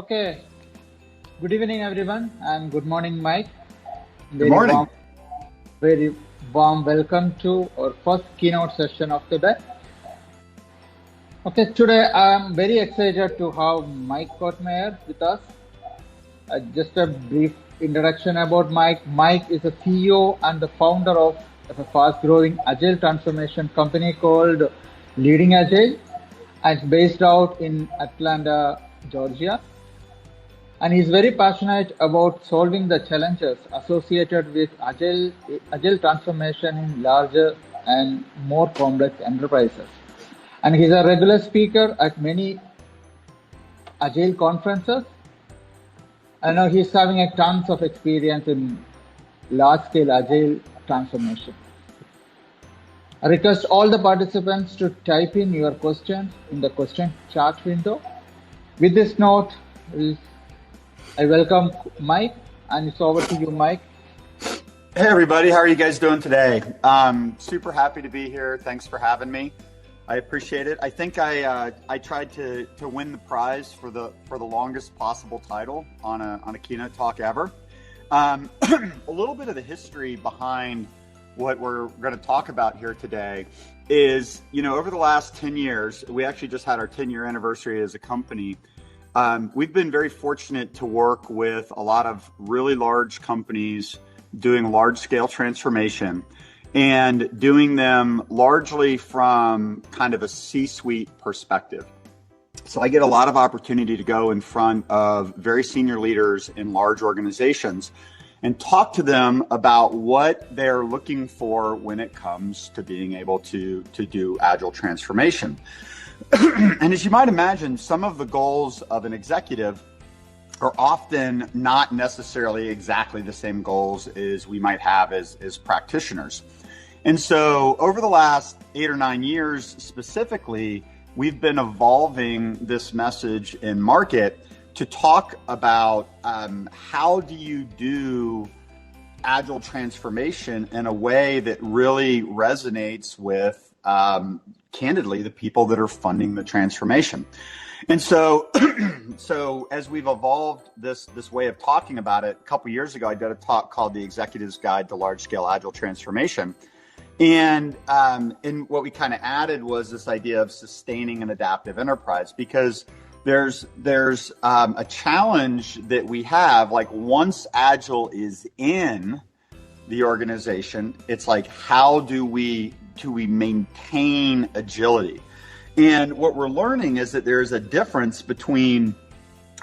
Okay, good evening everyone and good morning Mike. Good morning. Very warm welcome to our first keynote session of the day. Okay, today I'm very excited to have Mike Cottmeyer with us. Just a brief introduction about Mike. Mike is a CEO and the founder of a fast-growing Agile transformation company called Leading Agile, and it's based out in Atlanta, Georgia. And he's very passionate about solving the challenges associated with agile transformation in larger and more complex enterprises. And he's a regular speaker at many agile conferences. I know he's having a tons of experience in large-scale agile transformation. I request all the participants to type in your questions in the question chat window. With this note, I welcome Mike, and it's over to you, Mike. Hey, everybody. How are you guys doing today? Super happy to be here. Thanks for having me. I appreciate it. I think I tried to win the prize for the longest possible title on a keynote talk ever. A little bit of the history behind what we're going to talk about here today is, over the last 10 years, we actually just had our 10-year anniversary as a company. We've been very fortunate to work with a lot of really large companies doing large-scale transformation and doing them largely from kind of a C-suite perspective. So I get a lot of opportunity to go in front of very senior leaders in large organizations and talk to them about what they're looking for when it comes to being able to do agile transformation. And as you might imagine, some of the goals of an executive are often not necessarily exactly the same goals as we might have as practitioners. And so over the last 8 or 9 years specifically, we've been evolving this message in market to talk about how do you do agile transformation in a way that really resonates with candidly, the people that are funding the transformation. And so, as we've evolved this way of talking about it, a couple years ago, I did a talk called The Executive's Guide to Large-Scale Agile Transformation. And what we kind of added was this idea of sustaining an adaptive enterprise, because there's a challenge that we have, like once Agile is in the organization, it's like, how do we maintain agility? And what we're learning is that there's a difference between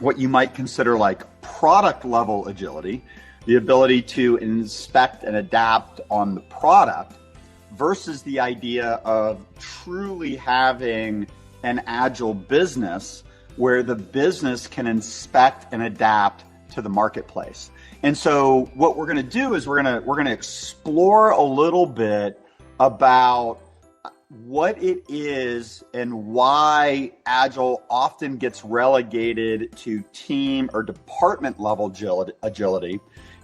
what you might consider like product level agility, the ability to inspect and adapt on the product, versus the idea of truly having an agile business where the business can inspect and adapt to the marketplace. And so what we're going to do is we're going to explore a little bit about what it is and why Agile often gets relegated to team or department level agility,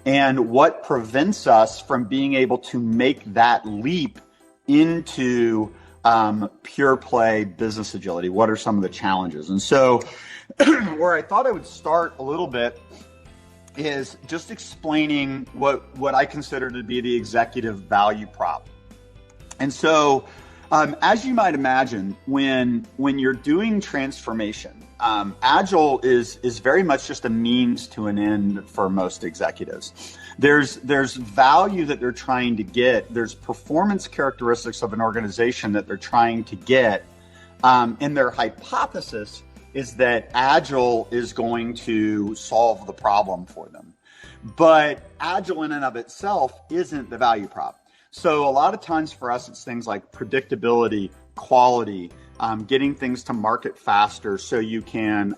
and what prevents us from being able to make that leap into pure play business agility. What are some of the challenges? And so where I thought I would start a little bit is just explaining what I consider to be the executive value prop. And so, as you might imagine, when you're doing transformation, Agile is very much just a means to an end for most executives. There's value that they're trying to get. There's performance characteristics of an organization that they're trying to get. And their hypothesis is that Agile is going to solve the problem for them. But Agile in and of itself isn't the value prop. So a lot of times for us, it's things like predictability, quality, getting things to market faster so you can,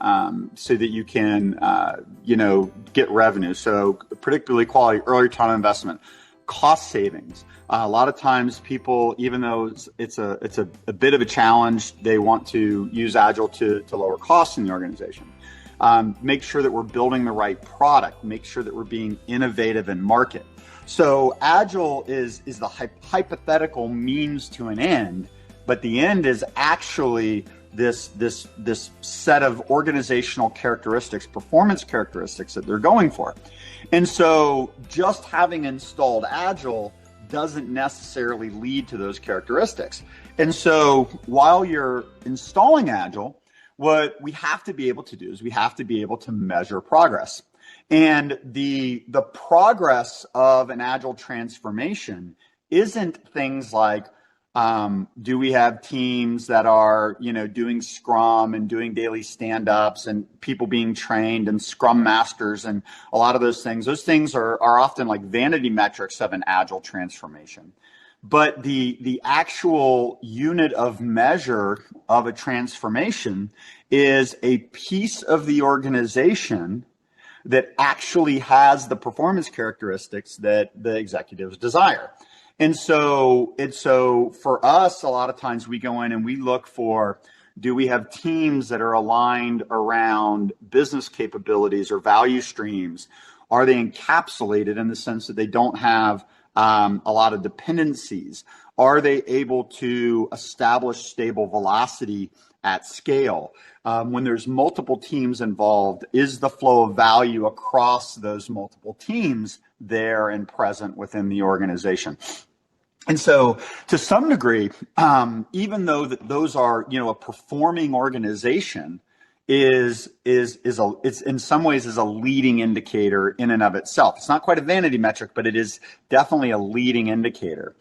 get revenue. So predictability, quality, early return on investment, cost savings. A lot of times people, even though it's a bit of a challenge, they want to use Agile to lower costs in the organization. Make sure that we're building the right product, make sure that we're being innovative in market. So Agile is the hypothetical means to an end, but the end is actually this set of organizational characteristics, performance characteristics that they're going for. And so just having installed Agile doesn't necessarily lead to those characteristics. And so while you're installing Agile, what we have to be able to do is we have to be able to measure progress. And the progress of an Agile transformation isn't things like, do we have teams that are, doing Scrum and doing daily stand-ups and people being trained and Scrum masters and a lot of those things. Those things are often like vanity metrics of an Agile transformation. But the actual unit of measure of a transformation is a piece of the organization that actually has the performance characteristics that the executives desire. And so for us, a lot of times we go in and we look for, do we have teams that are aligned around business capabilities or value streams? Are they encapsulated in the sense that they don't have a lot of dependencies? Are they able to establish stable velocity at scale? When there's multiple teams involved, is the flow of value across those multiple teams there and present within the organization? And so to some degree, even though that those are, a performing organization it's in some ways is a leading indicator in and of itself. It's not quite a vanity metric, but it is definitely a leading indicator.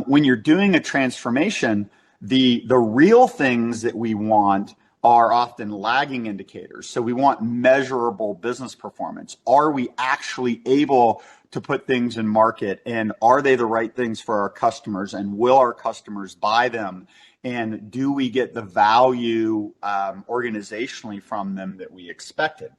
When you're doing a transformation, the real things that we want are often lagging indicators. So we want measurable business performance. Are we actually able to put things in market, and are they the right things for our customers, and will our customers buy them, and do we get the value organizationally from them that we expected?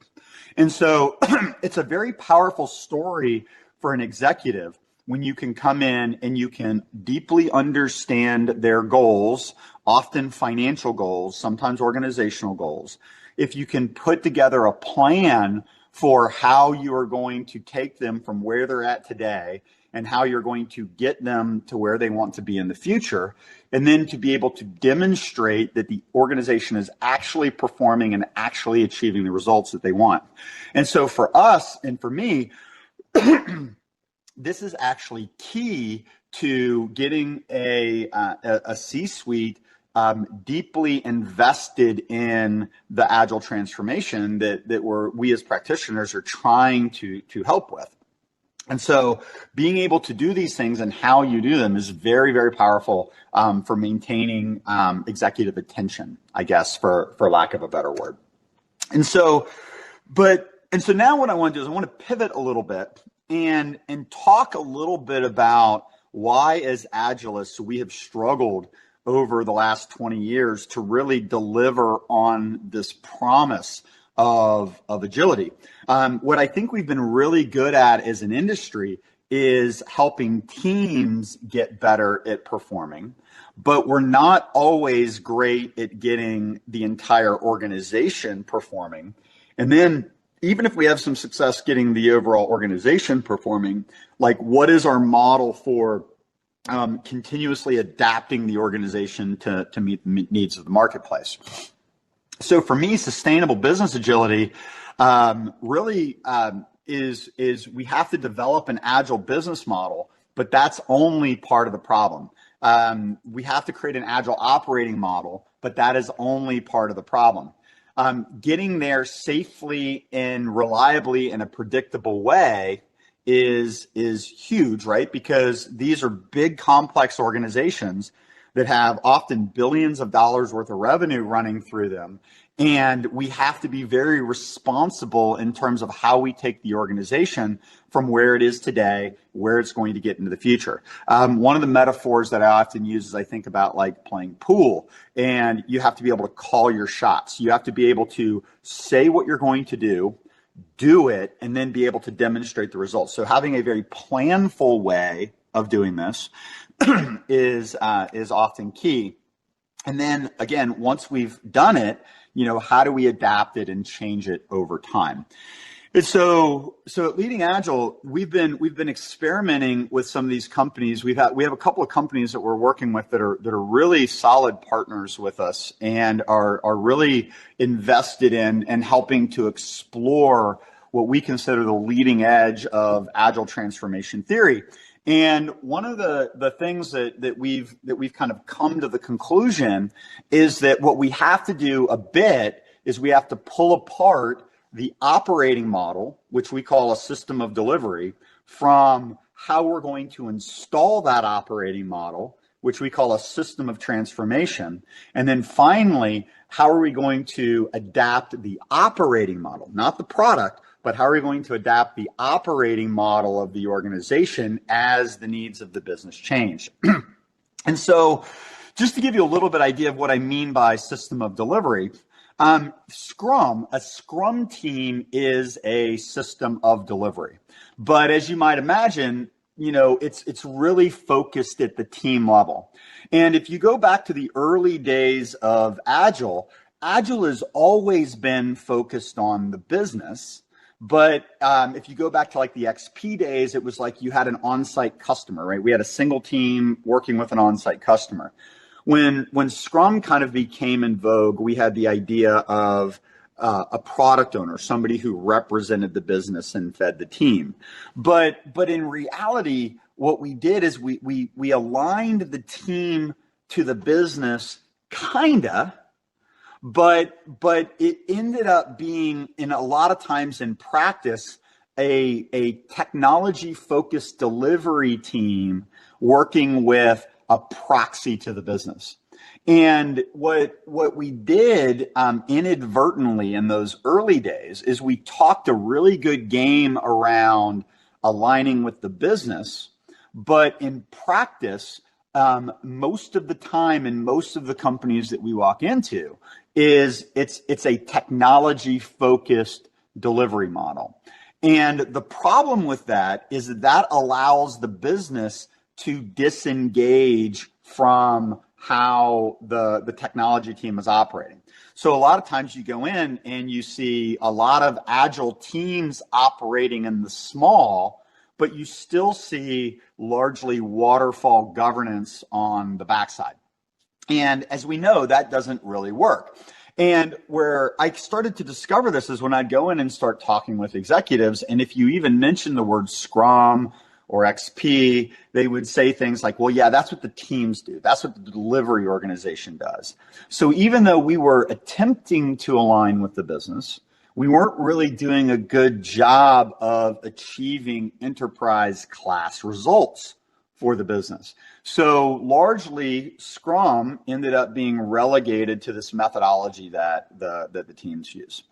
And so it's a very powerful story for an executive when you can come in and you can deeply understand their goals, often financial goals, sometimes organizational goals. If you can put together a plan for how you are going to take them from where they're at today and how you're going to get them to where they want to be in the future, and then to be able to demonstrate that the organization is actually performing and actually achieving the results that they want. And so for us and for me, this is actually key to getting a C-suite deeply invested in the Agile transformation that we as practitioners are trying to help with. And so being able to do these things and how you do them is very, very powerful for maintaining executive attention, I guess, for lack of a better word. And so now what I want to do is I want to pivot a little bit and talk a little bit about why as Agilists we have struggled over the last 20 years to really deliver on this promise of agility. What I think we've been really good at as an industry is helping teams get better at performing, but we're not always great at getting the entire organization performing. And then even if we have some success getting the overall organization performing, like what is our model for continuously adapting the organization to meet the needs of the marketplace? So for me, sustainable business agility really is we have to develop an agile business model, but that's only part of the problem. We have to create an agile operating model, but that is only part of the problem. Getting there safely and reliably in a predictable way is huge, right? Because these are big, complex organizations that have often billions of dollars worth of revenue running through them. And we have to be very responsible in terms of how we take the organization from where it is today, where it's going to get into the future. One of the metaphors that I often use is I think about like playing pool, and you have to be able to call your shots. You have to be able to say what you're going to do it, and then be able to demonstrate the results. So having a very planful way of doing this is often key. And then again, once we've done it, how do we adapt it and change it over time? And so at Leading Agile, we've been experimenting with some of these companies. We have a couple of companies that we're working with that are really solid partners with us and are really invested in and helping to explore what we consider the leading edge of Agile transformation theory. And one of the things that we've kind of come to the conclusion is that what we have to do a bit is we have to pull apart the operating model, which we call a system of delivery, from how we're going to install that operating model, which we call a system of transformation. And then finally, how are we going to adapt the operating model, not the product, but how are we going to adapt the operating model of the organization as the needs of the business change? And so just to give you a little bit idea of what I mean by system of delivery, Scrum, a Scrum team is a system of delivery. But as you might imagine, it's really focused at the team level. And if you go back to the early days of Agile has always been focused on the business. But if you go back to like the XP days, it was like you had an on-site customer, right? We had a single team working with an on-site customer. When Scrum kind of became in vogue, we had the idea of a product owner, somebody who represented the business and fed the team. But in reality, what we did is we aligned the team to the business, kinda, but it ended up being, in a lot of times in practice, a technology-focused delivery team working with a proxy to the business. And what we did inadvertently in those early days is we talked a really good game around aligning with the business, but in practice, most of the time in most of the companies that we walk into is it's a technology-focused delivery model. And the problem with that is that allows the business to disengage from how the technology team is operating. So a lot of times you go in and you see a lot of Agile teams operating in the small, but you still see largely waterfall governance on the backside. And as we know, that doesn't really work. And where I started to discover this is when I'd go in and start talking with executives, and if you even mention the word Scrum or XP, they would say things like, well, yeah, that's what the teams do. That's what the delivery organization does. So even though we were attempting to align with the business, we weren't really doing a good job of achieving enterprise class results for the business. So largely, Scrum ended up being relegated to this methodology that the teams use.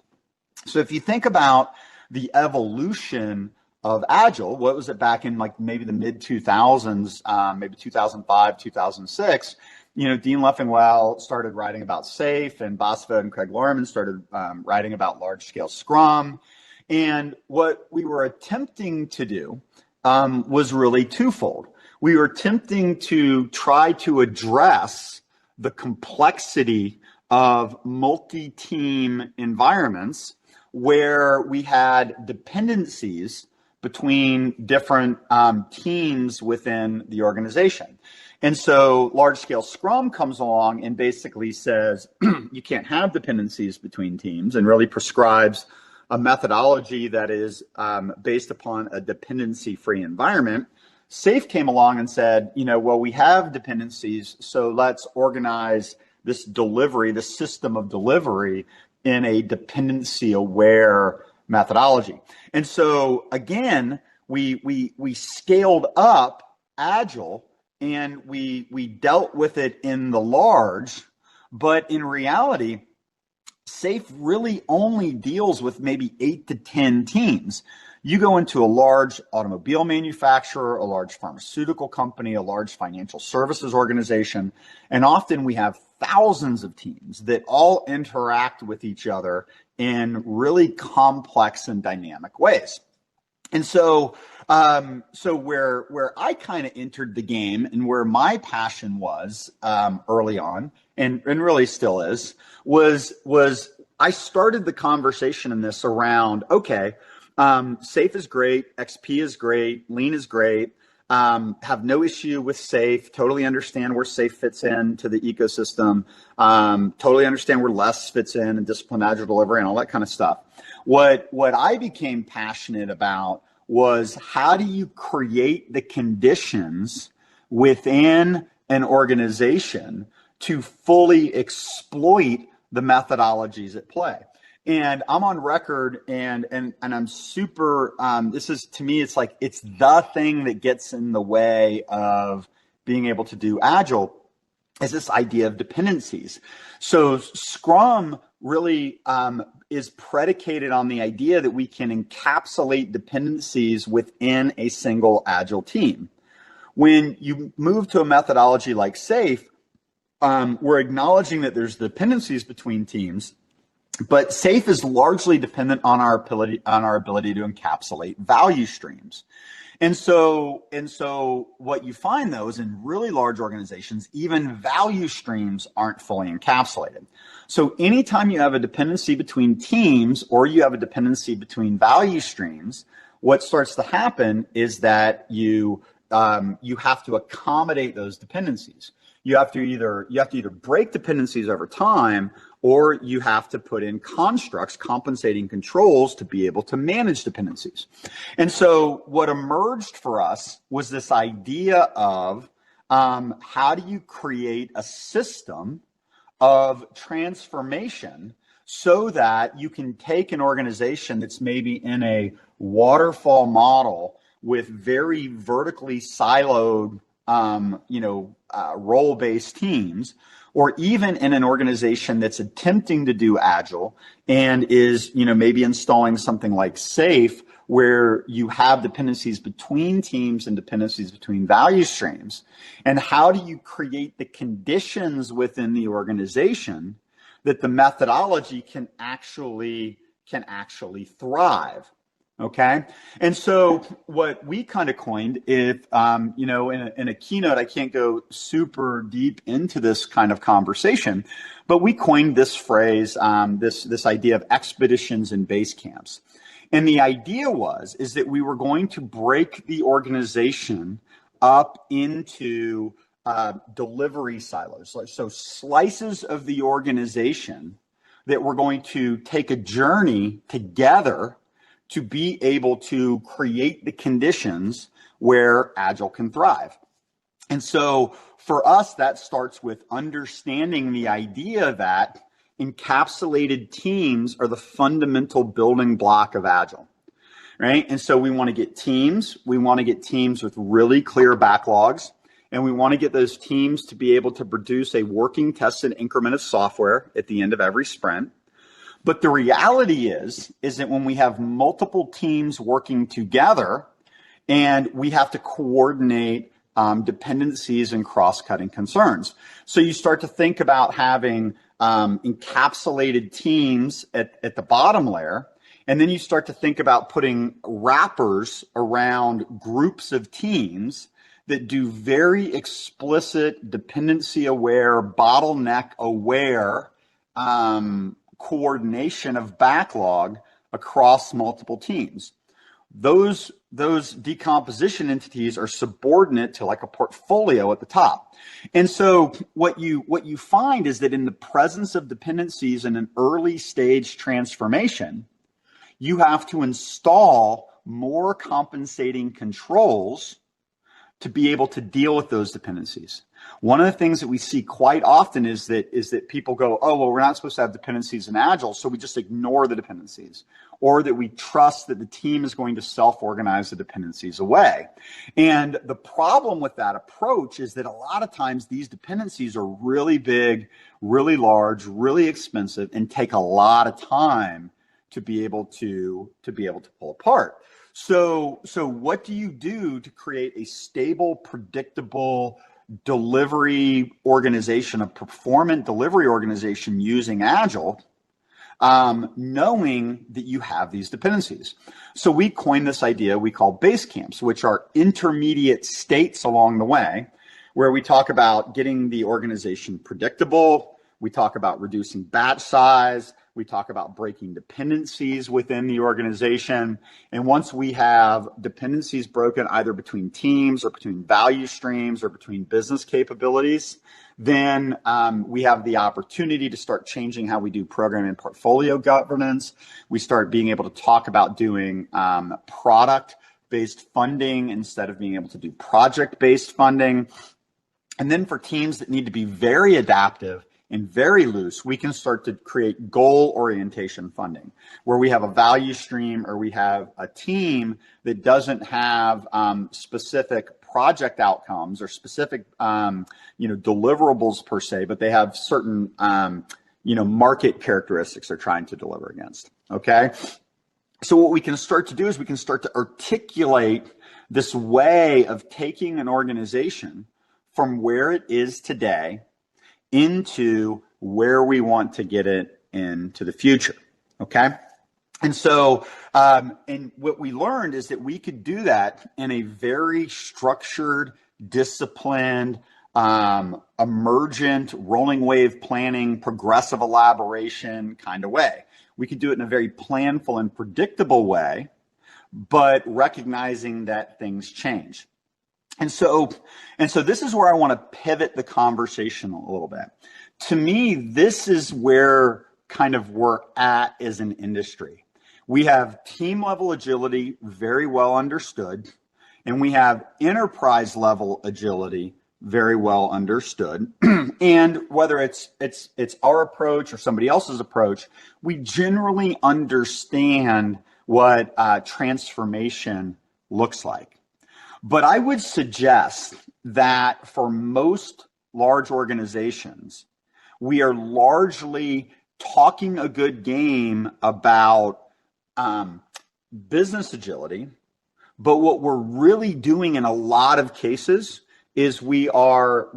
So if you think about the evolution of Agile, what was it back in like maybe the mid 2000s, maybe 2005, 2006, Dean Leffingwell started writing about SAFe, and Bosfeld and Craig Lorman started writing about large scale Scrum. And what we were attempting to do was really twofold. We were attempting to try to address the complexity of multi-team environments where we had dependencies between different teams within the organization. And so large-scale Scrum comes along and basically says you can't have dependencies between teams and really prescribes a methodology that is based upon a dependency-free environment. SAFe came along and said, well, we have dependencies, so let's organize this delivery, the system of delivery, in a dependency-aware methodology. And so again, we scaled up Agile and we dealt with it in the large, but in reality, SAFe really only deals with maybe 8 to 10 teams. You go into a large automobile manufacturer, a large pharmaceutical company, a large financial services organization, and often we have thousands of teams that all interact with each other in really complex and dynamic ways. And so where I kind of entered the game and where my passion was early on, and really still is, was I started the conversation in this around, okay, Safe is great. XP is great. Lean is great. Have no issue with Safe. Totally understand where Safe fits into the ecosystem. Totally understand where Less fits in and disciplined agile delivery and all that kind of stuff. What I became passionate about was, how do you create the conditions within an organization to fully exploit the methodologies at play? And I'm on record, and I'm super, this is, to me, it's like, it's the thing that gets in the way of being able to do Agile, is this idea of dependencies. So Scrum really is predicated on the idea that we can encapsulate dependencies within a single Agile team. When you move to a methodology like Safe, we're acknowledging that there's dependencies between teams, but Safe is largely dependent on our ability to encapsulate value streams. And so what you find, though, is in really large organizations, even value streams aren't fully encapsulated. So anytime you have a dependency between teams, or you have a dependency between value streams, what starts to happen is that you have to accommodate those dependencies. You have to either break dependencies over time, or you have to put in constructs, compensating controls, to be able to manage dependencies. And so what emerged for us was this idea of how do you create a system of transformation so that you can take an organization that's maybe in a waterfall model with very vertically siloed role-based teams, or even in an organization that's attempting to do Agile and is, maybe installing something like Safe, where you have dependencies between teams and dependencies between value streams. And how do you create the conditions within the organization that the methodology can actually thrive? Okay. And so what we kind of coined, if, in a keynote, I can't go super deep into this kind of conversation, but we coined this phrase, this idea of expeditions and base camps. And the idea is that we were going to break the organization up into delivery silos. So slices of the organization that we're going to take a journey together to be able to create the conditions where Agile can thrive. And so for us, that starts with understanding the idea that encapsulated teams are the fundamental building block of Agile, right? And so we want to get teams. We want to get teams with really clear backlogs, and we want to get those teams to be able to produce a working tested increment of software at the end of every sprint. But the reality is that when we have multiple teams working together, and we have to coordinate dependencies and cross-cutting concerns. So you start to think about having encapsulated teams at the bottom layer, and then you start to think about putting wrappers around groups of teams that do very explicit, dependency-aware, bottleneck-aware coordination of backlog across multiple teams. Those decomposition entities are subordinate to like a portfolio at the top. And so what you find is that in the presence of dependencies in an early stage transformation, you have to install more compensating controls to be able to deal with those dependencies. One of the things that we see quite often is that people go, oh, well, we're not supposed to have dependencies in Agile, so we just ignore the dependencies, or that we trust that the team is going to self-organize the dependencies away. And the problem with that approach is that a lot of times these dependencies are really big, really large, really expensive, and take a lot of time to be able to pull apart. So what do you do to create a stable, predictable delivery organization, a performant delivery organization using Agile, knowing that you have these dependencies? So we coined this idea we call base camps, which are intermediate states along the way, where we talk about getting the organization predictable. We talk about reducing batch size. We talk about breaking dependencies within the organization. And once we have dependencies broken either between teams or between value streams or between business capabilities, then we have the opportunity to start changing how we do program and portfolio governance. We start being able to talk about doing product-based funding instead of being able to do project-based funding. And then for teams that need to be very adaptive and very loose, we can start to create goal orientation funding, where we have a value stream or we have a team that doesn't have specific project outcomes or specific deliverables per se, but they have certain market characteristics they're trying to deliver against. Okay. So what we can start to do is we can start to articulate this way of taking an organization from where it is today into where we want to get it into the future. Okay. And so, and what we learned is that we could do that in a very structured, disciplined, emergent, rolling wave planning, progressive elaboration kind of way. We could do it in a very planful and predictable way, but recognizing that things change. And so this is where I want to pivot the conversation a little bit. To me, this is where kind of we're at as an industry. We have team level agility very well understood, and we have enterprise level agility very well understood. And whether it's our approach or somebody else's approach, we generally understand what transformation looks like. But I would suggest that for most large organizations, we are largely talking a good game about business agility, but what we're really doing in a lot of cases is we are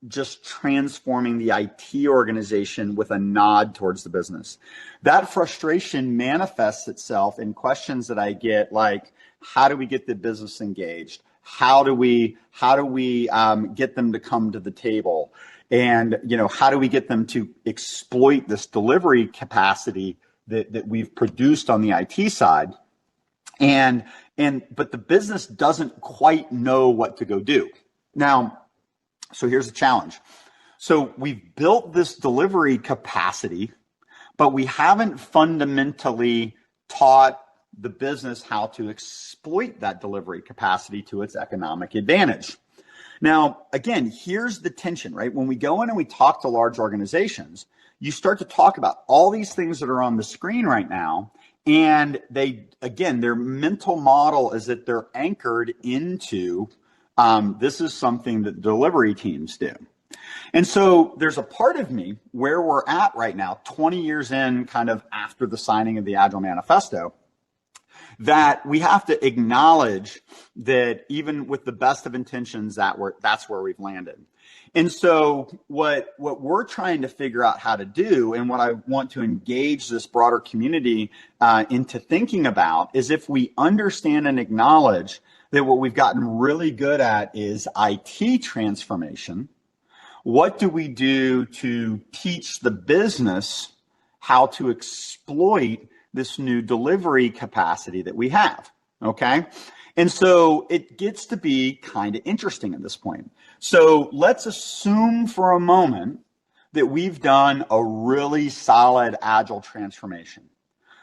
just transforming the IT organization with a nod towards the business. That frustration manifests itself in questions that I get like, how do we get the business engaged? How do we get them to come to the table? And how do we get them to exploit this delivery capacity that we've produced on the IT side? But the business doesn't quite know what to go do. Now, so here's the challenge. So we've built this delivery capacity, but we haven't fundamentally taught the business how to exploit that delivery capacity to its economic advantage. Now, again, here's the tension, right? When we go in and we talk to large organizations, you start to talk about all these things that are on the screen right now, and their mental model is that they're anchored into this is something that delivery teams do. And so there's a part of me where we're at right now, 20 years in, kind of after the signing of the Agile Manifesto, that we have to acknowledge that even with the best of intentions, that's where we've landed. And so what we're trying to figure out how to do, and what I want to engage this broader community into thinking about, is if we understand and acknowledge that what we've gotten really good at is IT transformation, what do we do to teach the business how to exploit this new delivery capacity that we have, okay? And so it gets to be kind of interesting at this point. So let's assume for a moment that we've done a really solid Agile transformation.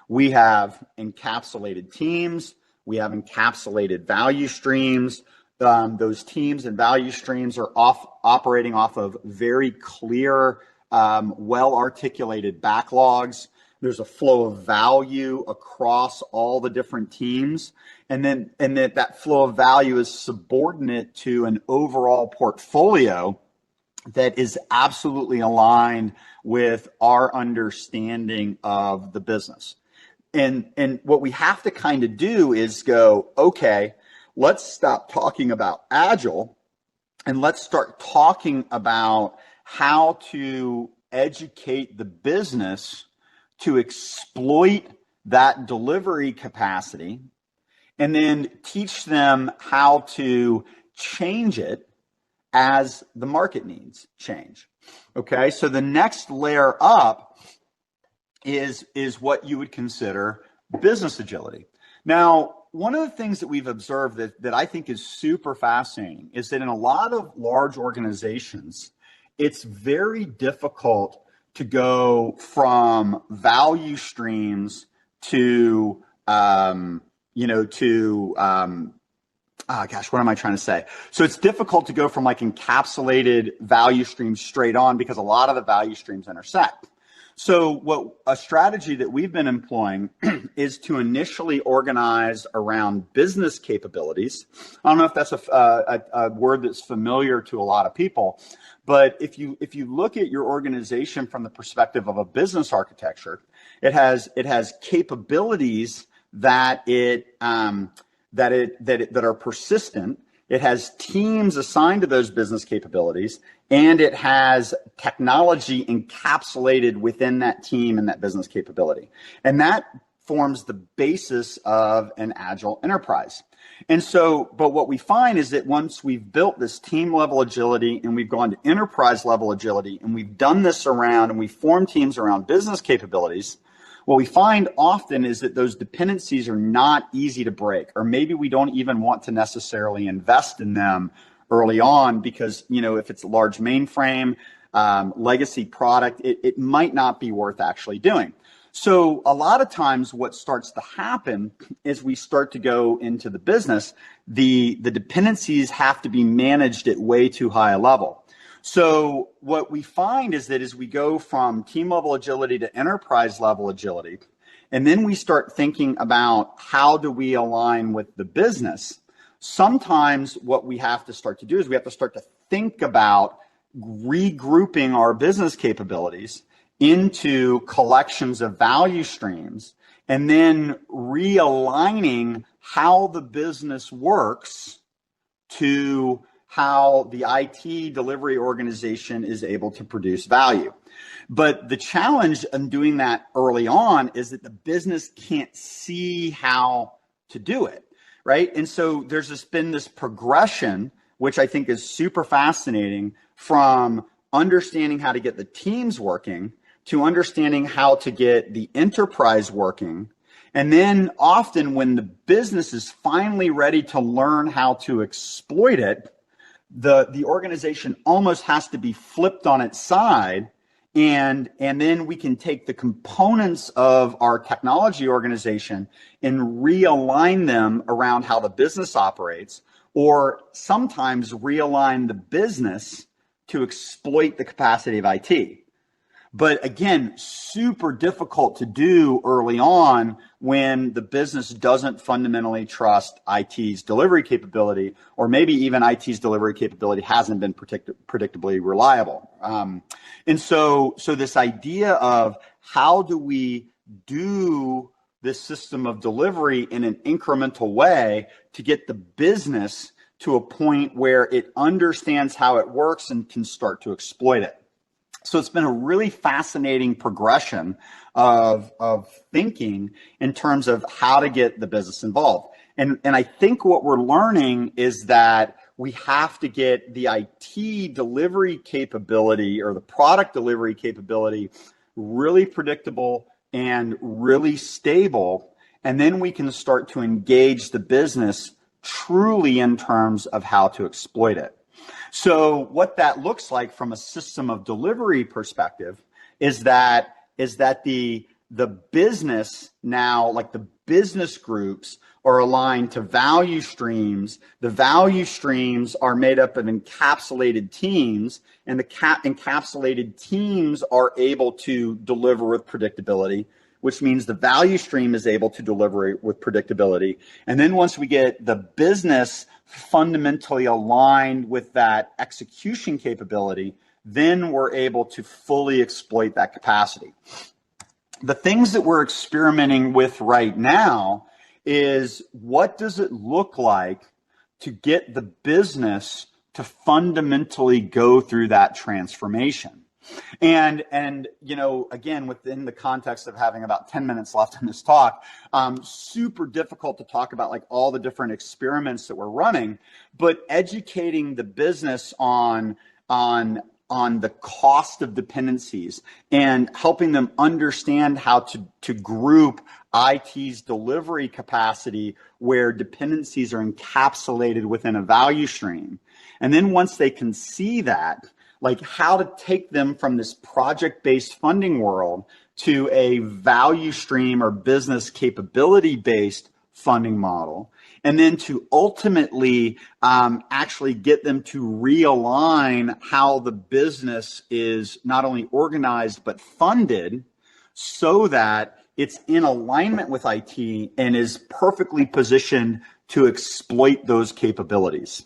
We have encapsulated teams, we have encapsulated value streams. Those teams and value streams are operating off of very clear, well-articulated backlogs. There's a flow of value across all the different teams. And that flow of value is subordinate to an overall portfolio that is absolutely aligned with our understanding of the business. And what we have to kind of do is go, okay, let's stop talking about Agile and let's start talking about how to educate the business to exploit that delivery capacity, and then teach them how to change it as the market needs change. Okay, so the next layer up is what you would consider business agility. Now, one of the things that we've observed that I think is super fascinating is that in a lot of large organizations, it's very difficult to go from value streams to, what am I trying to say? So it's difficult to go from like encapsulated value streams straight on because a lot of the value streams intersect. So what a strategy that we've been employing is to initially organize around business capabilities. I don't know if that's a word that's familiar to a lot of people, but if you look at your organization from the perspective of a business architecture, it has capabilities that are persistent. It has teams assigned to those business capabilities, and it has technology encapsulated within that team and that business capability. And that forms the basis of an agile enterprise. And so, but what we find is that once we've built this team level agility and we've gone to enterprise level agility and we've done this around and we form teams around business capabilities, what we find often is that those dependencies are not easy to break, or maybe we don't even want to necessarily invest in them early on because, if it's a large mainframe, legacy product, it might not be worth actually doing. So a lot of times what starts to happen is we start to go into the business, the dependencies have to be managed at way too high a level. So what we find is that as we go from team level agility to enterprise level agility, and then we start thinking about how do we align with the business, sometimes what we have to start to do is we have to start to think about regrouping our business capabilities into collections of value streams and then realigning how the business works to how the IT delivery organization is able to produce value. But the challenge in doing that early on is that the business can't see how to do it, right? And so there's been this progression, which I think is super fascinating, from understanding how to get the teams working to understanding how to get the enterprise working. And then often when the business is finally ready to learn how to exploit it, the organization almost has to be flipped on its side, and then we can take the components of our technology organization and realign them around how the business operates, or sometimes realign the business to exploit the capacity of IT. But again, super difficult to do early on when the business doesn't fundamentally trust IT's delivery capability, or maybe even IT's delivery capability hasn't been predictably reliable. And so this idea of how do we do this system of delivery in an incremental way to get the business to a point where it understands how it works and can start to exploit it. So it's been a really fascinating progression of thinking in terms of how to get the business involved. And I think what we're learning is that we have to get the IT delivery capability or the product delivery capability really predictable and really stable. And then we can start to engage the business truly in terms of how to exploit it. So what that looks like from a system of delivery perspective is that the business now, like the business groups, are aligned to value streams. The value streams are made up of encapsulated teams, and the encapsulated teams are able to deliver with predictability, which means the value stream is able to deliver with predictability. And then once we get the business fundamentally aligned with that execution capability, then we're able to fully exploit that capacity. The things that we're experimenting with right now is what does it look like to get the business to fundamentally go through that transformation? And again, within the context of having about 10 minutes left in this talk, super difficult to talk about like all the different experiments that we're running, but educating the business on on the cost of dependencies and helping them understand how to group IT's delivery capacity where dependencies are encapsulated within a value stream. And then once they can see that, like how to take them from this project-based funding world to a value stream or business capability-based funding model, and then to ultimately actually get them to realign how the business is not only organized but funded so that it's in alignment with IT and is perfectly positioned to exploit those capabilities.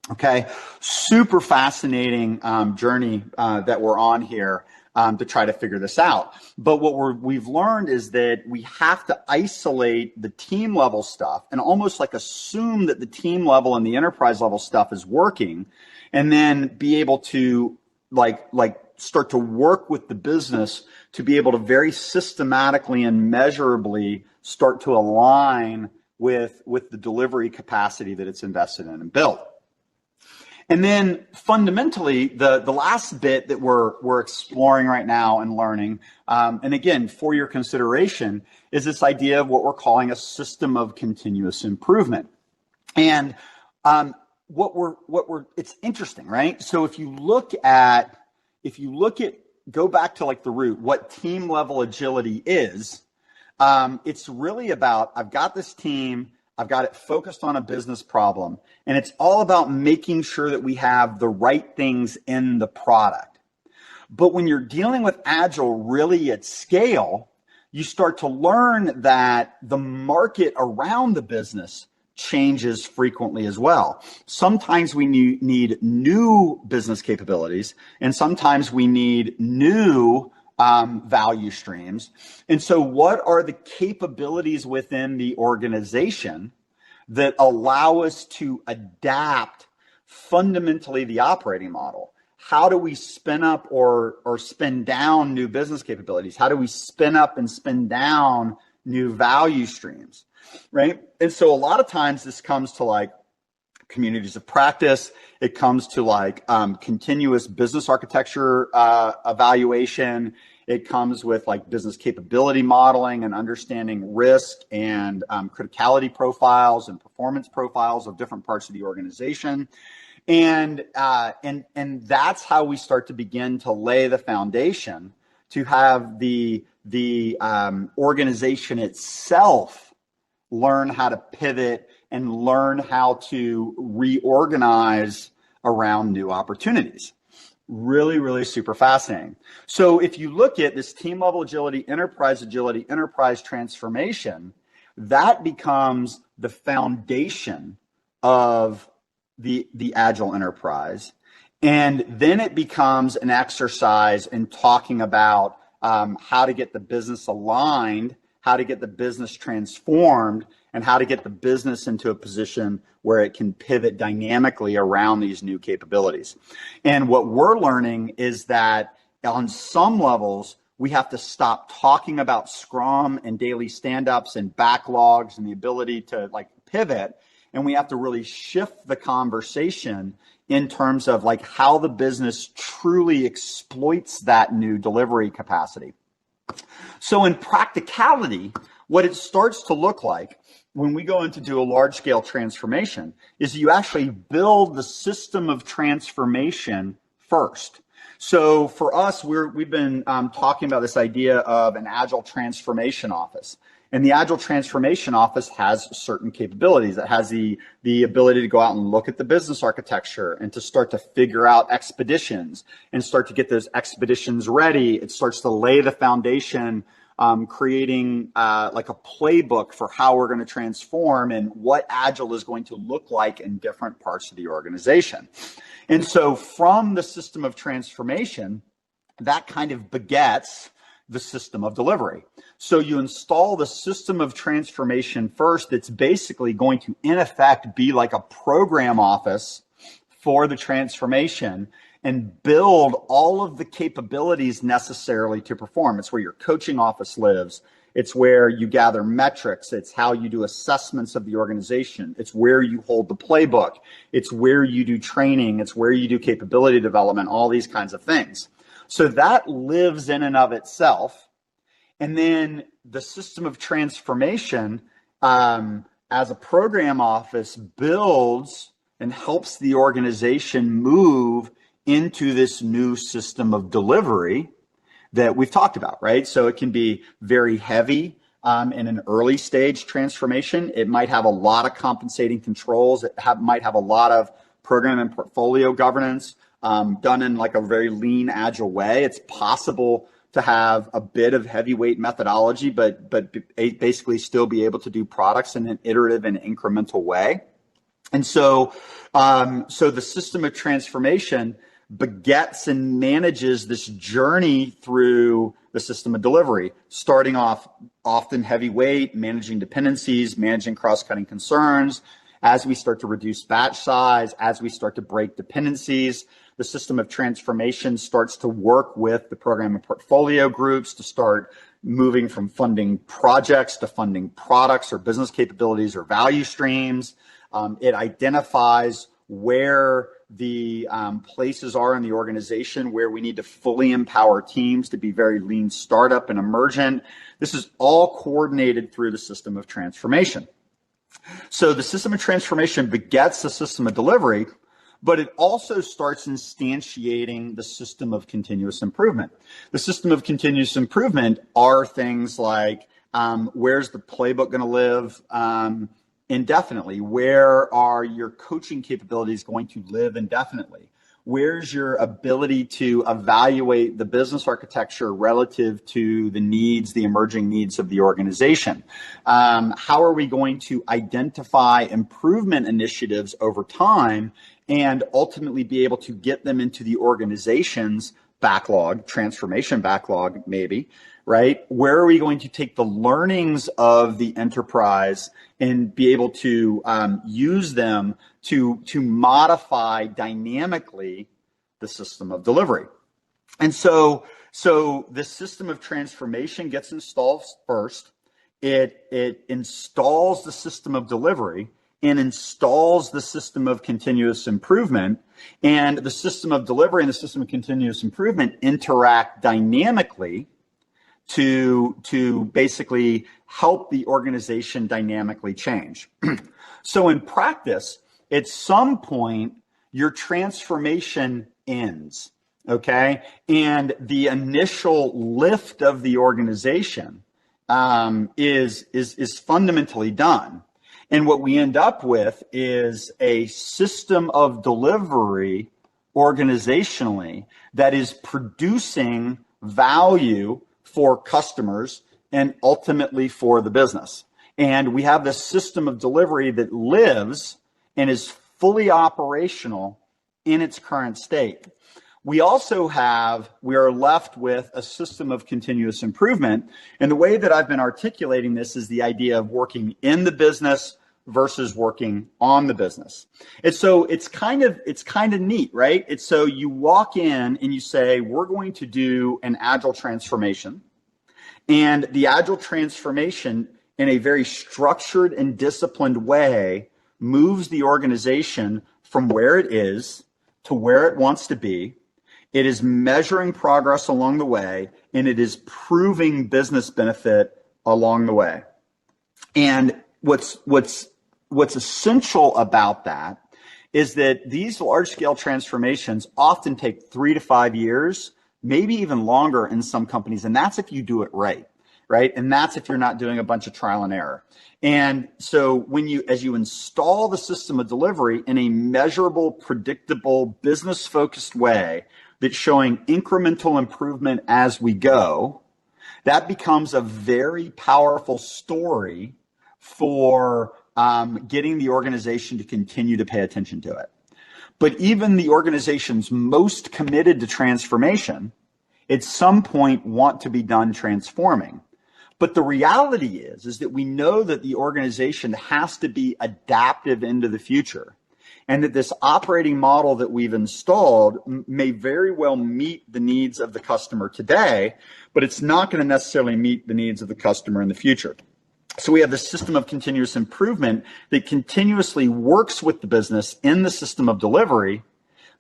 Okay, super fascinating journey that we're on here to try to figure this out. But what we've learned is that we have to isolate the team level stuff and almost like assume that the team level and the enterprise level stuff is working, and then be able to like start to work with the business to be able to very systematically and measurably start to align with the delivery capacity that it's invested in and built. And then fundamentally, the last bit that we're exploring right now and learning, and again, for your consideration, is this idea of what we're calling a system of continuous improvement. And it's interesting, right? So if you look at, go back to like the root, what team level agility is, it's really about, I've got this team, I've got it focused on a business problem, and it's all about making sure that we have the right things in the product. But when you're dealing with Agile really at scale, you start to learn that the market around the business changes frequently as well. Sometimes we need new business capabilities, and sometimes we need new value streams. And so what are the capabilities within the organization that allow us to adapt fundamentally the operating model? How do we spin up or spin down new business capabilities? How do we spin up and spin down new value streams, right? And so a lot of times this comes to like communities of practice. It comes to like continuous business architecture evaluation. It comes with like business capability modeling and understanding risk and criticality profiles and performance profiles of different parts of the organization. And that's how we start to begin to lay the foundation to have the organization itself learn how to pivot and learn how to reorganize around new opportunities. Really, really super fascinating. So if you look at this team level agility, enterprise transformation, that becomes the foundation of the Agile enterprise. And then it becomes an exercise in talking about how to get the business aligned, how to get the business transformed, and how to get the business into a position where it can pivot dynamically around these new capabilities. And what we're learning is that on some levels, we have to stop talking about Scrum and daily stand-ups and backlogs and the ability to like pivot. And we have to really shift the conversation in terms of like how the business truly exploits that new delivery capacity. So in practicality, what it starts to look like when we go in to do a large-scale transformation is you actually build the system of transformation first. So for us, we've been talking about this idea of an Agile transformation office. And the Agile transformation office has certain capabilities. It has the ability to go out and look at the business architecture and to start to figure out expeditions and start to get those expeditions ready. It starts to lay the foundation, creating like a playbook for how we're going to transform and what Agile is going to look like in different parts of the organization. And so from the system of transformation, that kind of begets the system of delivery. So you install the system of transformation first. It's basically going to, in effect, be like a program office for the transformation and build all of the capabilities necessarily to perform. It's where your coaching office lives. It's where you gather metrics. It's how you do assessments of the organization. It's where you hold the playbook. It's where you do training. It's where you do capability development, all these kinds of things. So that lives in and of itself. And then the system of transformation, as a program office, builds and helps the organization move into this new system of delivery that we've talked about, right? So it can be very heavy in an early stage transformation. It might have a lot of compensating controls. It might have a lot of program and portfolio governance done in like a very lean, agile way. It's possible to have a bit of heavyweight methodology, but basically still be able to do products in an iterative and incremental way. And so the system of transformation begets and manages this journey through the system of delivery, starting off often heavyweight, managing dependencies, managing cross-cutting concerns. As we start to reduce batch size, as we start to break dependencies, the system of transformation starts to work with the program and portfolio groups to start moving from funding projects to funding products or business capabilities or value streams. It identifies where the places are in the organization where we need to fully empower teams to be very lean startup and emergent. This is all coordinated through the system of transformation. So the system of transformation begets the system of delivery, but it also starts instantiating the system of continuous improvement. The system of continuous improvement are things like where's the playbook going to live indefinitely? Where are your coaching capabilities going to live indefinitely? Where's your ability to evaluate the business architecture relative to the needs, the emerging needs of the organization? How are we going to identify improvement initiatives over time and ultimately be able to get them into the organization's backlog, transformation backlog maybe, right? Where are we going to take the learnings of the enterprise and be able to use them to modify dynamically the system of delivery? And so the system of transformation gets installed first. It installs the system of delivery and installs the system of continuous improvement. And the system of delivery and the system of continuous improvement interact dynamically to basically help the organization dynamically change. So in practice, at some point, your transformation ends, okay? And the initial lift of the organization is fundamentally done. And what we end up with is a system of delivery organizationally that is producing value for customers and ultimately for the business. And we have this system of delivery that lives and is fully operational in its current state. We are left with a system of continuous improvement. And the way that I've been articulating this is the idea of working in the business versus working on the business. And so it's kind of neat, right? It's so you walk in and you say, we're going to do an agile transformation. And the agile transformation in a very structured and disciplined way moves the organization from where it is to where it wants to be. It is measuring progress along the way, and it is proving business benefit along the way. And what's essential about that is that these large-scale transformations often take 3 to 5 years, maybe even longer in some companies, and that's if you do it right? And that's if you're not doing a bunch of trial and error. And so as you install the system of delivery in a measurable, predictable, business-focused way that's showing incremental improvement as we go, that becomes a very powerful story for getting the organization to continue to pay attention to it. But even the organizations most committed to transformation at some point want to be done transforming. But the reality is that we know that the organization has to be adaptive into the future. and that this operating model that we've installed may very well meet the needs of the customer today, but it's not going to necessarily meet the needs of the customer in the future. So we have this system of continuous improvement that continuously works with the business in the system of delivery,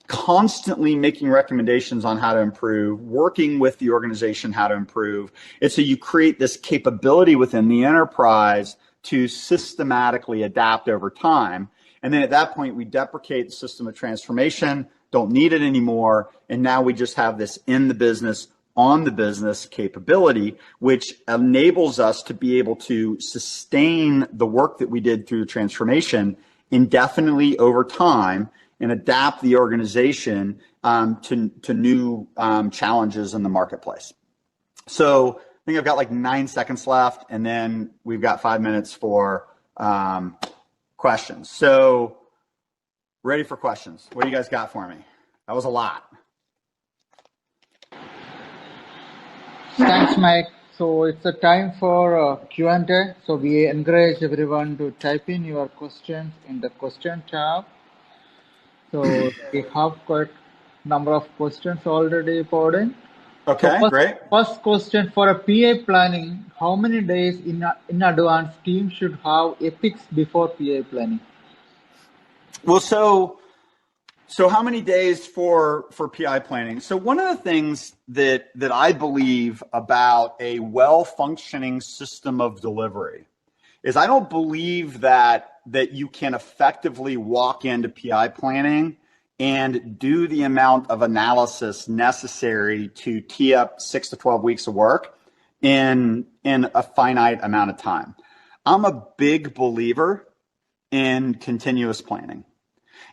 constantly making recommendations on how to improve, working with the organization how to improve. And so you create this capability within the enterprise to systematically adapt over time. And then at that point, we deprecate the system of transformation, don't need it anymore. And now we just have this in the business, on the business capability, which enables us to be able to sustain the work that we did through the transformation indefinitely over time and adapt the organization to new challenges in the marketplace. So I think I've got like 9 seconds left, and then we've got 5 minutes for questions. So ready for questions. What do you guys got for me? That was a lot. Thanks, Mike. So it's a time for Q&A. So we encourage everyone to type in your questions in the question tab. So we have quite a number of questions already poured in. Okay, So great. first question, for a PA planning, how many days in advance team should have epics before PA planning? Well, so how many days for PI planning? So one of the things that I believe about a well-functioning system of delivery is I don't believe that you can effectively walk into PI planning and do the amount of analysis necessary to tee up 6 to 12 weeks of work in a finite amount of time. I'm a big believer in continuous planning.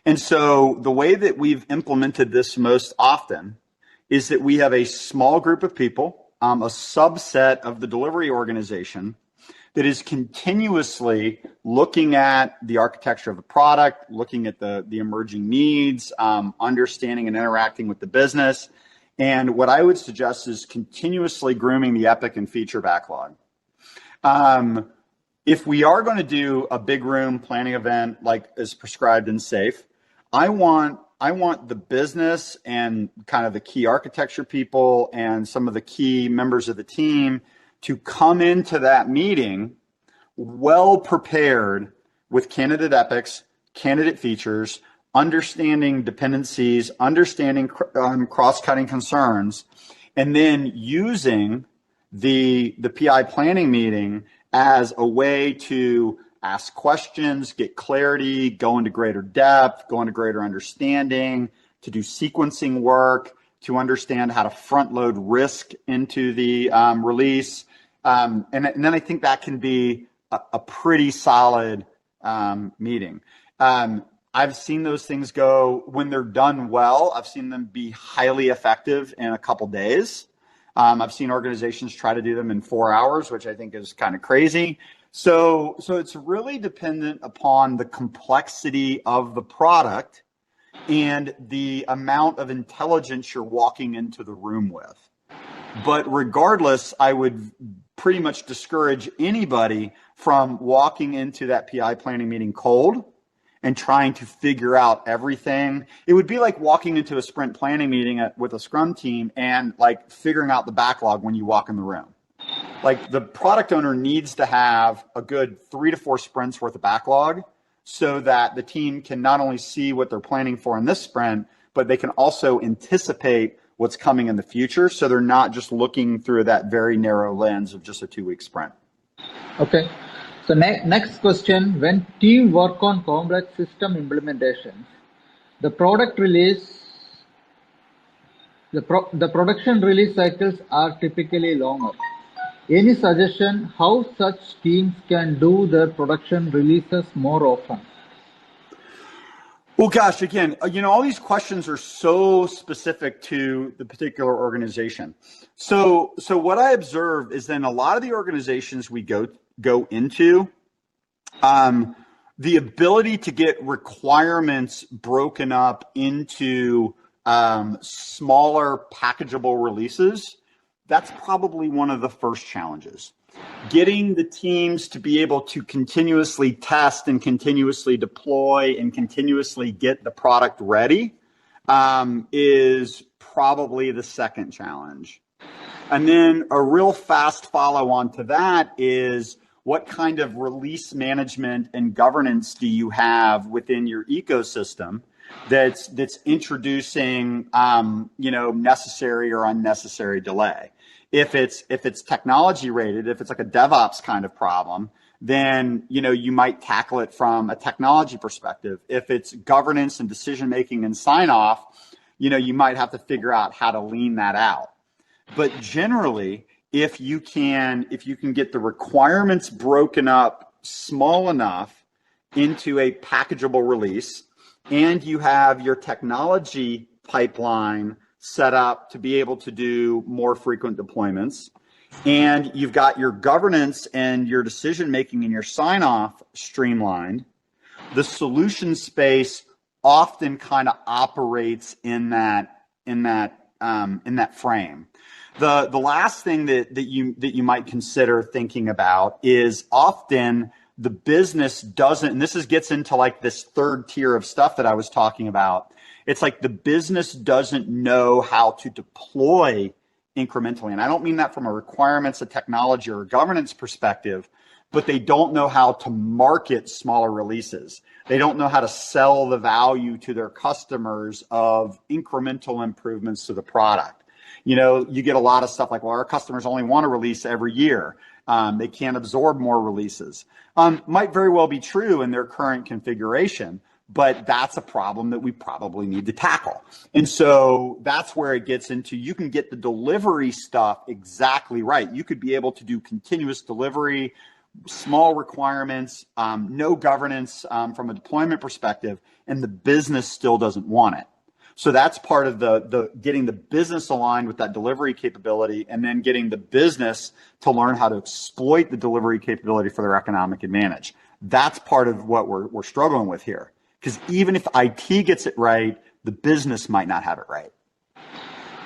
And so the way that we've implemented this most often is that we have a small group of people, a subset of the delivery organization that is continuously looking at the architecture of the product, looking at the emerging needs, understanding and interacting with the business. And what I would suggest is continuously grooming the epic and feature backlog. If we are going to do a big room planning event like is prescribed in SAFe, I want the business and kind of the key architecture people and some of the key members of the team to come into that meeting well prepared with candidate epics, candidate features, understanding dependencies, understanding cross-cutting concerns, and then using the PI planning meeting as a way to ask questions, get clarity, go into greater depth, go into greater understanding, to do sequencing work, to understand how to front load risk into the release. And then I think that can be a pretty solid meeting. I've seen those things go, when they're done well, I've seen them be highly effective in a couple days. I've seen organizations try to do them in 4 hours, which I think is kind of crazy. So it's really dependent upon the complexity of the product and the amount of intelligence you're walking into the room with. But regardless, I would pretty much discourage anybody from walking into that PI planning meeting cold and trying to figure out everything. It would be like walking into a sprint planning meeting with a Scrum team and like figuring out the backlog when you walk in the room. Like the product owner needs to have a good 3 to 4 sprints worth of backlog so that the team can not only see what they're planning for in this sprint, but they can also anticipate what's coming in the future. So they're not just looking through that very narrow lens of just a 2-week sprint. Okay. So next question, when team work on complex system implementations, the product release, the production release cycles are typically longer. Any suggestion how such teams can do their production releases more often? Well, gosh, again, all these questions are so specific to the particular organization. So what I observe is then a lot of the organizations we go into, the ability to get requirements broken up into smaller packageable releases, that's probably one of the first challenges. Getting the teams to be able to continuously test and continuously deploy and continuously get the product ready is probably the second challenge. And then a real fast follow on to that is, what kind of release management and governance do you have within your ecosystem that's introducing necessary or unnecessary delay? If it's technology rated, if it's like a DevOps kind of problem, then you might tackle it from a technology perspective. If it's governance and decision making and sign off, you might have to figure out how to lean that out. But generally, if you can get the requirements broken up small enough into a packageable release, and you have your technology pipeline set up to be able to do more frequent deployments, and you've got your governance and your decision making and your sign off streamlined, the solution space often kind of operates in that frame. The last thing that you might consider thinking about is, often the business doesn't, and this gets into like this third tier of stuff that I was talking about. It's like the business doesn't know how to deploy incrementally. And I don't mean that from a requirements, a technology, or a governance perspective, but they don't know how to market smaller releases. They don't know how to sell the value to their customers of incremental improvements to the product. You get a lot of stuff like, well, our customers only want to release every year. They can't absorb more releases. Might very well be true in their current configuration, but that's a problem that we probably need to tackle. And so that's where it gets into, you can get the delivery stuff exactly right. You could be able to do continuous delivery, small requirements, no governance from a deployment perspective, and the business still doesn't want it. So that's part of the getting the business aligned with that delivery capability, and then getting the business to learn how to exploit the delivery capability for their economic advantage. That's part of what we're struggling with here. Because even if IT gets it right, the business might not have it right.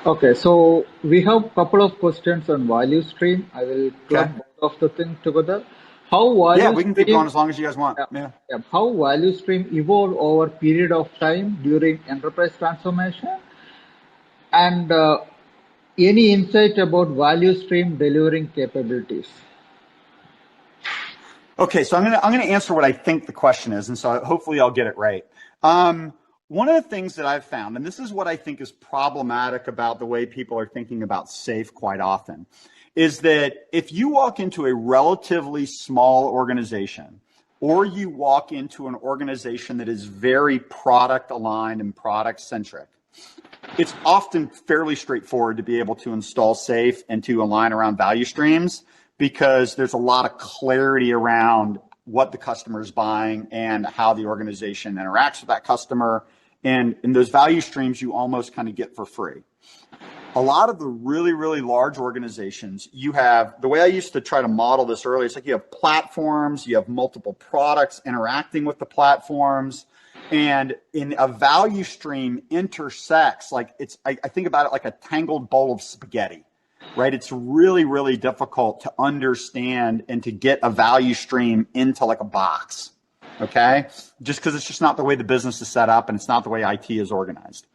Okay, so we have a couple of questions on value stream. I will club both of the things together. Yeah, we can keep going as long as you guys want. Yeah. How value stream evolve over period of time during enterprise transformation, and any insight about value stream delivering capabilities? Okay, so I'm gonna answer what I think the question is, and so hopefully I'll get it right. One of the things that I've found, and this is what I think is problematic about the way people are thinking about SAFe quite often, is that if you walk into a relatively small organization, or you walk into an organization that is very product aligned and product centric, it's often fairly straightforward to be able to install SAFe and to align around value streams, because there's a lot of clarity around what the customer is buying and how the organization interacts with that customer. And in those value streams, you almost kind of get for free. A lot of the really, really large organizations, you have, the way I used to try to model this earlier, it's like you have platforms, you have multiple products interacting with the platforms, and in a value stream intersects, like I think about it like a tangled bowl of spaghetti, right? It's really, really difficult to understand and to get a value stream into like a box, okay? Just because it's just not the way the business is set up, and it's not the way IT is organized.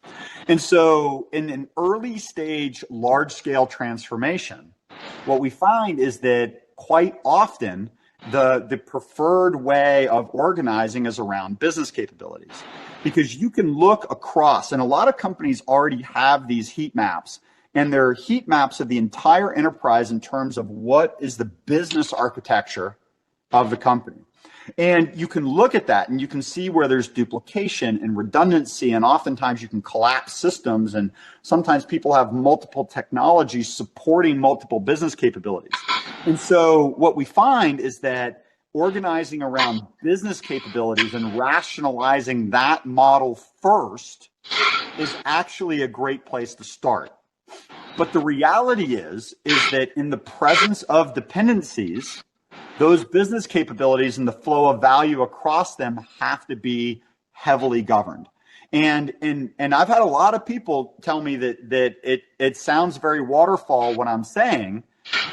And so in an early stage, large scale transformation, what we find is that quite often the preferred way of organizing is around business capabilities, because you can look across, and a lot of companies already have these heat maps, and they're heat maps of the entire enterprise in terms of what is the business architecture of the company. And you can look at that and you can see where there's duplication and redundancy, and oftentimes you can collapse systems, and sometimes people have multiple technologies supporting multiple business capabilities. And so what we find is that organizing around business capabilities and rationalizing that model first is actually a great place to start. But the reality is that in the presence of dependencies, those business capabilities and the flow of value across them have to be heavily governed. And I've had a lot of people tell me that it sounds very waterfall what I'm saying,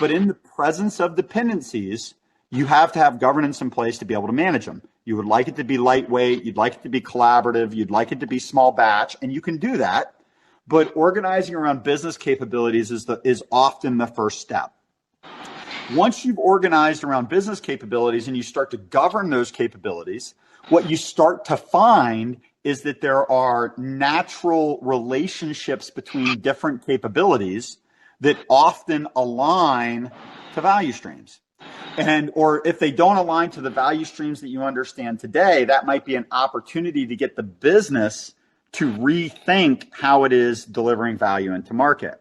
But in the presence of dependencies, you have to have governance in place to be able to manage them. You would like it to be lightweight. You'd like it to be collaborative. You'd like it to be small batch, and you can do that. But organizing around business capabilities is often the first step. Once you've organized around business capabilities and you start to govern those capabilities, what you start to find is that there are natural relationships between different capabilities that often align to value streams. Or if they don't align to the value streams that you understand today, that might be an opportunity to get the business to rethink how it is delivering value into market.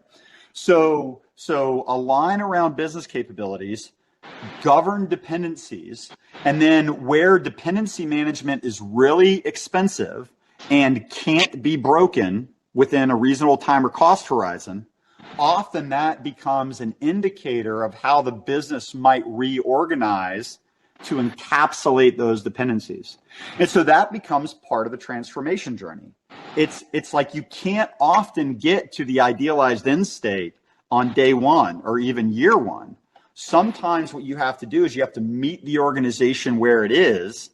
So align around business capabilities, govern dependencies, and then where dependency management is really expensive and can't be broken within a reasonable time or cost horizon, often that becomes an indicator of how the business might reorganize to encapsulate those dependencies. And so that becomes part of the transformation journey. It's like you can't often get to the idealized end state on day one or even year one. Sometimes what you have to do is you have to meet the organization where it is,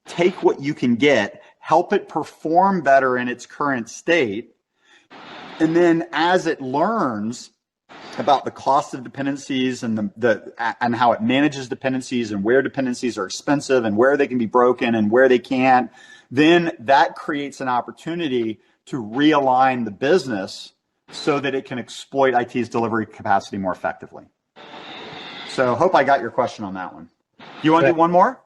take what you can get, help it perform better in its current state, and then as it learns about the cost of dependencies and and how it manages dependencies and where dependencies are expensive and where they can be broken and where they can't, then that creates an opportunity to realign the business so that it can exploit IT's delivery capacity more effectively. So hope I got your question on that one. You want to do one more?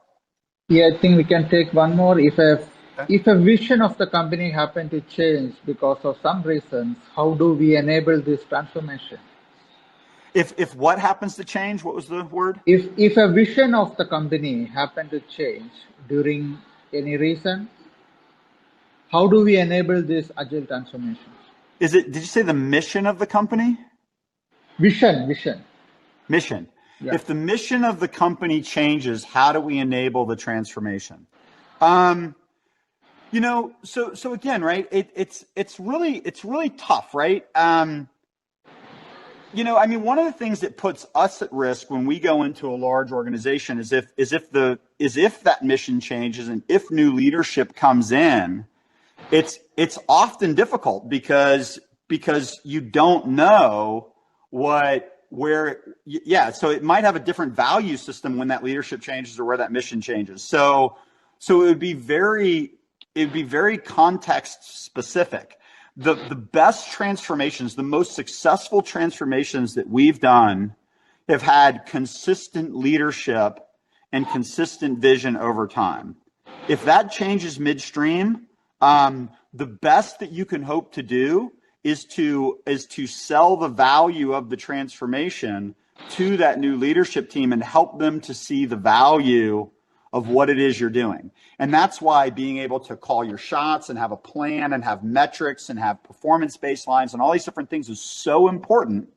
Yeah, I think we can take one more. If a vision of the company happen to change because of some reasons, how do we enable this transformation? If what happens to change? What was the word? If a vision of the company happen to change during any reason, how do we enable this agile transformation? Did you say the mission of the company? Vision. Mission. Yeah. If the mission of the company changes, how do we enable the transformation? So again, right? It's really tough, right? One of the things that puts us at risk when we go into a large organization is if that mission changes and if new leadership comes in, it's often difficult because you don't know so it might have a different value system when that leadership changes or where that mission changes. So it would be very context specific. The best transformations, the most successful transformations that we've done have had consistent leadership and consistent vision over time. If that changes midstream, the best that you can hope to do is to sell the value of the transformation to that new leadership team and help them to see the value of what it is you're doing. And that's why being able to call your shots and have a plan and have metrics and have performance baselines and all these different things is so important,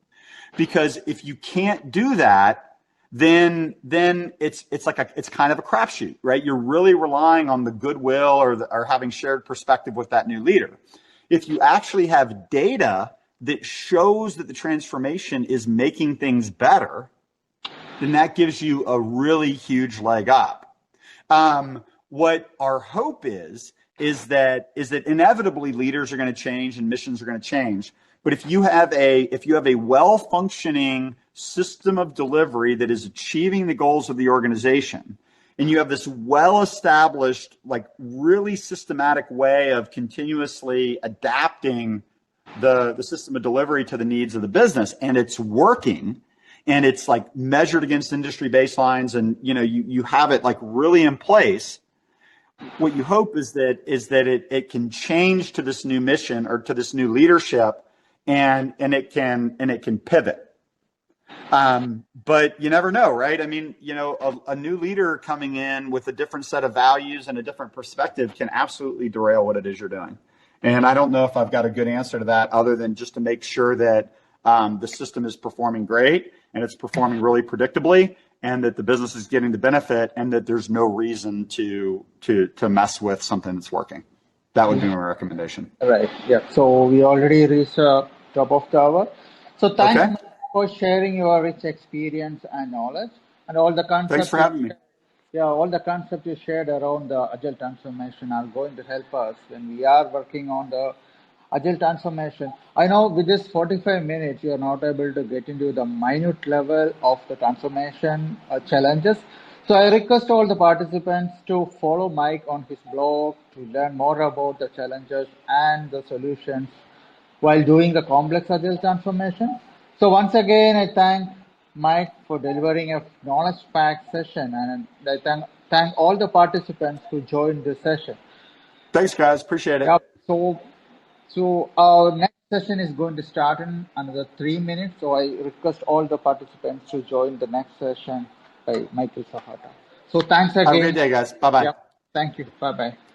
because if you can't do that, then it's kind of a crapshoot, right? You're really relying on the goodwill or having shared perspective with that new leader. If you actually have data that shows that the transformation is making things better, then that gives you a really huge leg up. What our hope is that inevitably leaders are going to change and missions are going to change. But if you have a well-functioning system of delivery that is achieving the goals of the organization, and you have this well-established, really systematic way of continuously adapting the system of delivery to the needs of the business, and it's working, and it's measured against industry baselines, and you have it really in place, what you hope is that it can change to this new mission or to this new leadership, and it can pivot. But you never know, right? A new leader coming in with a different set of values and a different perspective can absolutely derail what it is you're doing. And I don't know if I've got a good answer to that other than just to make sure that the system is performing great and it's performing really predictably, and that the business is getting the benefit, and that there's no reason to mess with something that's working. That would be my recommendation. Right. Yeah. So we already reached top of the hour. So thanks for sharing your rich experience and knowledge and all the concepts. Thanks for having me. Yeah, all the concepts you shared around the agile transformation are going to help us when we are working on the agile transformation. I know with this 45 minutes, you are not able to get into the minute level of the transformation challenges. So I request all the participants to follow Mike on his blog to learn more about the challenges and the solutions while doing the complex agile transformation. So once again, I thank Mike for delivering a knowledge-packed session, and I thank all the participants who joined this session. Thanks, guys. Appreciate it. Yep. So our next session is going to start in another 3 minutes. So I request all the participants to join the next session by Michael Sahota. So thanks again. Have a great day, guys. Bye-bye. Yep. Thank you. Bye-bye.